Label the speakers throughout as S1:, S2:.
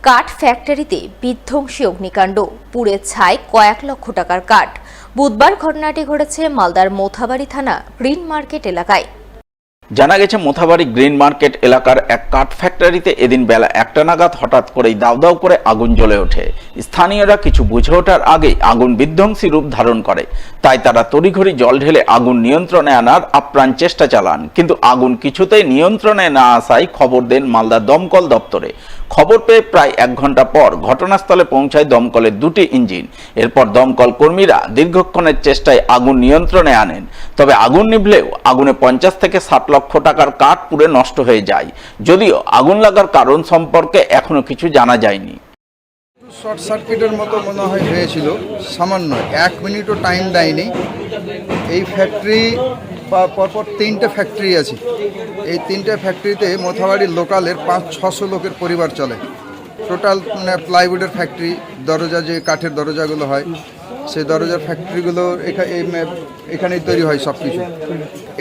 S1: কাঠ ফ্যাক্টরিতে বিধ্বংসী অগ্নিকাণ্ড, পুড়ে ছাই কয়েক লক্ষ টাকার কাঠ। বুধবার ঘটনাটি ঘটেছে মালদার মোথাবাড়ি থানা গ্রিন মার্কেট এলাকায়।
S2: জানা গেছে, মোথাবাড়ি গ্রিন মার্কেট এলাকার এক কাঠ ফ্যাক্টরিতে এদিন বেলা 1টা নাগাদ হঠাৎ করেই দাউ দাউ করে আগুন জ্বলে ওঠে। স্থানীয়রা কিছু বুঝে ওঠার আগেই আগুন বিধ্বংসী রূপ ধারণ করে। তাই তারা তড়িঘড়ি জল ঢেলে আগুন নিয়ন্ত্রণে আনার আপ্রাণ চেষ্টা চালান, কিন্তু আগুন কিছুতেই নিয়ন্ত্রণে না আসায় খবর দেন মালদা দমকল দপ্তরে। খবর পেয়ে প্রায় 1 ঘন্টা পর ঘটনাস্থলে পৌঁছায় দমকলের 2টি ইঞ্জিন। এরপর দমকল কর্মীরা দীর্ঘক্ষণের চেষ্টায় আগুন নিয়ন্ত্রণে আনেন। তবে আগুন নিভলেও আগুনে 50 থেকে 60 লক্ষ টাকার কাঠ পুড়ে নষ্ট হয়ে যায়। যদিও আগুন লাগার কারণ সম্পর্কে এখনো কিছু জানা যায়নি।
S3: শর্ট সার্কিটের মতো মনে হয় হয়েছিল, সামান্য 1 মিনিটও টাইম দেয়নি। এই ফ্যাক্টরি পরপর 3টে ফ্যাক্টরি আছে। এই 3টে ফ্যাক্টরিতে মোথাবাড়ির লোকালের 500-600 লোকের পরিবার চলে। টোটাল প্লাইউডের ফ্যাক্টরি, দরজা যে কাঠের দরজাগুলো হয় সেই দরজার ফ্যাক্টরিগুলো এখানেই তৈরি হয় সব কিছু।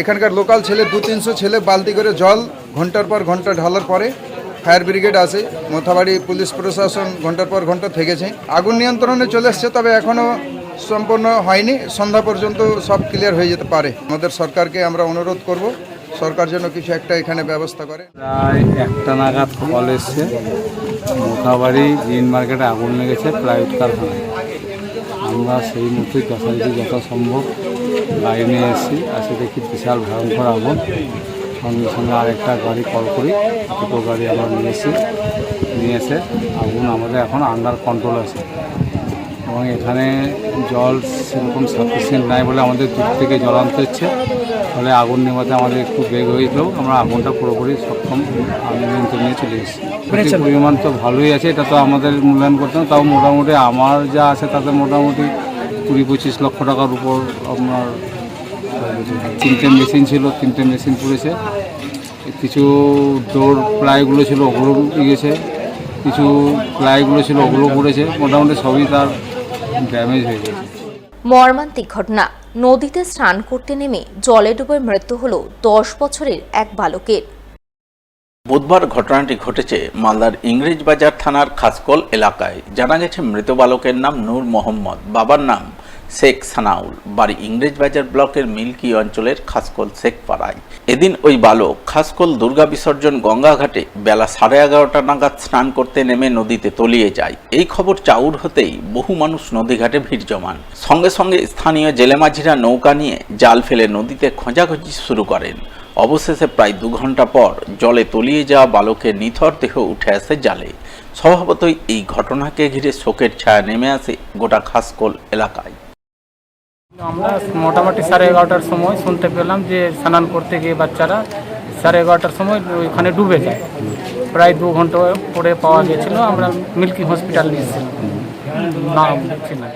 S3: এখানকার লোকাল ছেলে 200-300 ছেলে বালতি করে জল ঘন্টার পর ঘন্টা ঢালার পরে ফায়ার ব্রিগেড আসে, মোথাবাড়ি পুলিশ প্রশাসন ঘন্টার পর ঘন্টা থেকেছে। আগুন নিয়ন্ত্রণে চলে এসছে, তবে এখনও সম্পূর্ণ হয়নি। সন্ধ্যা পর্যন্ত সব ক্লিয়ার হয়ে যেতে পারে। আমাদের সরকারকে আমরা অনুরোধ করব, সরকার যেন কিছু একটা এখানে ব্যবস্থা করে।
S4: প্রায় 1টা নাগাদ কল এসছে, মোথাবাড়ি গ্রিন মার্কেটে আগুন লেগেছে প্লাইউড কারখানায়। আমরা সেই মতোই যথাসম্ভব লাইনে এসেছি, আসে দেখি বিশাল ভয়ঙ্কর আগুন। সঙ্গে সঙ্গে আরেকটা গাড়ি কল করি, দুটো গাড়ি আমরা নিয়ে এসে আগুন আমাদের এখন আন্ডার কন্ট্রোল আছে। এবং এখানে জল সেরকম সাফিসিয়েন্ট নাই বলে আমাদের দূর থেকে জল আনতে হচ্ছে। ফলে আগুন নেভাতে আমাদের একটু বেগ হয়েছিল, আমরা আগুনটা পুরোপুরি সক্ষম নিয়ন্ত্রণ নিয়ে চলে এসেছি। পরিমাণ তো ভালোই আছে, এটা তো আমাদের মূল্যায়ন করতে হবে। তাও মোটামুটি আমার যা আছে তাতে মোটামুটি 20-25 লক্ষ টাকার উপর আপনার 3টে মেশিন ছিল, 3টে মেশিন পুড়েছে। কিছু ডোর প্লাইগুলো ছিল ওগুলো গেছে, কিছু প্লাইগুলো ছিল ওগুলো পড়েছে। মোটামুটি সবই তার ড্যামেজ হয়ে গেছে।
S1: মর্মান্তিক ঘটনা, নদীতে স্নান করতে নেমে জলে ডুবে মৃত্যু হলো 10 বছরের এক বালকের।
S2: বুধবার ঘটনাটি ঘটেছে মালদার ইংরেজবাজার থানার খাসকল এলাকায়। জানা গেছে, মৃত বালকের নাম নূর মোহাম্মদ, বাবার নাম শেখ সানাউল, বাড়ি ইংরেজবাজার ব্লকের মিল্কি অঞ্চলের খাসকল শেখ পাড়ায়। এদিন ওই বালক খাসকল দুর্গা বিসর্জন গঙ্গাঘাটে বেলা 11:30 নাগাদ স্নান করতে নেমে নদীতে তলিয়ে যায়। এই খবর চাউর হতেই বহু মানুষ নদীঘাটে ভিড় জমান। সঙ্গে সঙ্গে স্থানীয় জেলেমাঝিরা নৌকা নিয়ে জাল ফেলে নদীতে খোঁজাখুঁজি শুরু করেন। অবশেষে প্রায় 2 ঘন্টা পর জলে তলিয়ে যাওয়া বালকের নিথর দেহ উঠে আসে জালে। স্বভাবতই এই ঘটনাকে ঘিরে শোকের ছায়া নেমে আসে গোটা খাসকল এলাকায়।
S5: আমরা মোটামুটি 11:30টার সময় শুনতে পেলাম যে স্নান করতে গিয়ে বাচ্চারা 11:30টার সময় ওইখানে ডুবে যায়। প্রায় 2 ঘন্টা পরে পাওয়া গেছিলো। আমরা মিল্কি হসপিটাল নিয়েছিলাম, নাম দেখছি না।